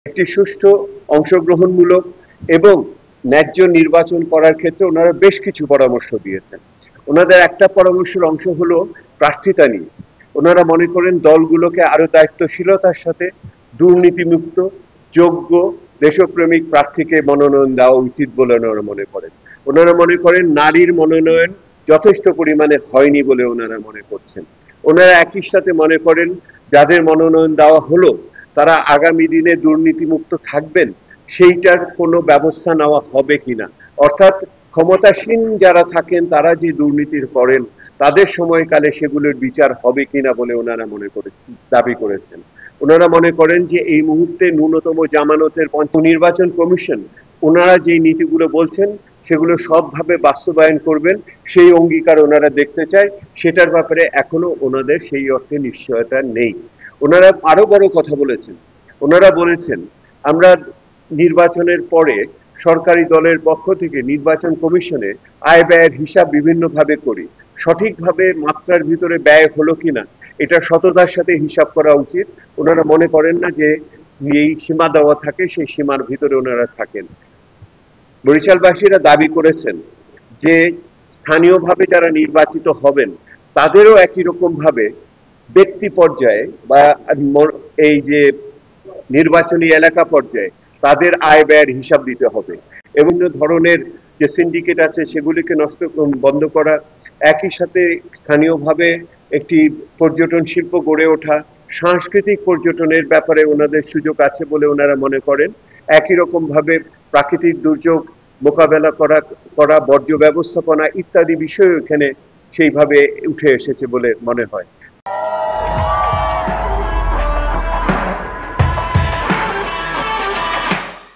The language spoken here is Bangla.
একটি সুষ্ঠু অংশগ্রহণমূলক এবং ন্যায্য নির্বাচন করার ক্ষেত্রে ওনারা বেশ কিছু পরামর্শ দিয়েছেন। ওনাদের একটা পরামর্শের অংশ হলো প্রার্থিতা নিয়ে। ওনারা মনে করেন দলগুলোকে আরো দায়িত্বশীলতার সাথে দুর্নীতিমুক্ত, যোগ্য, দেশপ্রেমিক প্রার্থীকে মনোনয়ন দেওয়া উচিত বলে ওনারা মনে করেন। ওনারা মনে করেন নারীর মনোনয়ন যথেষ্ট পরিমাণে হয়নি বলে ওনারা মনে করছেন। ওনারা একই সাথে মনে করেন যাদের মনোনয়ন দেওয়া হলো তারা আগামী দিনে দুর্নীতিমুক্ত থাকবেন সেইটার কোনো ব্যবস্থা নেওয়া হবে কিনা, অর্থাৎ ক্ষমতাসীন যারা থাকেন তারা যে দুর্নীতির করেন তাদের সময়কালে সেগুলোর বিচার হবে কিনা বলে ওনারা মনে করে দাবি করেছেন। ওনারা মনে করেন যে এই মুহূর্তে ন্যূনতম জামানতের নির্বাচন কমিশন ওনারা যে নীতিগুলো বলছেন সেগুলো সবভাবে বাস্তবায়ন করবেন সেই অঙ্গীকার ওনারা দেখতে চায়, সেটার ব্যাপারে এখনো ওনাদের সেই অর্থে নিশ্চয়তা নেই। ওনারা আরো বড় কথা বলেছেন। ওনারা বলেছেন আমরা নির্বাচনের পরে সরকারি দলের পক্ষ থেকে নির্বাচন কমিশনে আয় ব্যয়ের হিসাব বিভিন্নভাবে করি, সঠিকভাবে মাত্রার ভিতরে ব্যয় হলো কিনা এটা সততার সাথে হিসাব করা উচিত। ওনারা মনে করেন না যে এই সীমা দেওয়া থাকে সেই সীমার ভিতরে ওনারা থাকেন। বরিশালবাসীরা দাবি করেছেন যে স্থানীয়ভাবে যারা নির্বাচিত হবেন তাদেরও একই রকম ভাবে ব্যক্তি পর্যায়ে বা এই যে নির্বাচনী এলাকা পর্যায়ে তাদের আয় ব্যয়ের হিসাব দিতে হবে এবং ধরনের যে সিন্ডিকেট আছে সেগুলিকে বন্ধ করা, একই সাথে স্থানীয়ভাবে একটি পর্যটন শিল্প গড়ে ওঠা, সাংস্কৃতিক পর্যটনের ব্যাপারে ওনাদের সুযোগ আছে বলে ওনারা মনে করেন। একই রকম ভাবে প্রাকৃতিক দুর্যোগ মোকাবেলা করা বর্জ্য ব্যবস্থাপনা ইত্যাদি বিষয় এখানে সেইভাবে উঠে এসেছে বলে মনে হয়।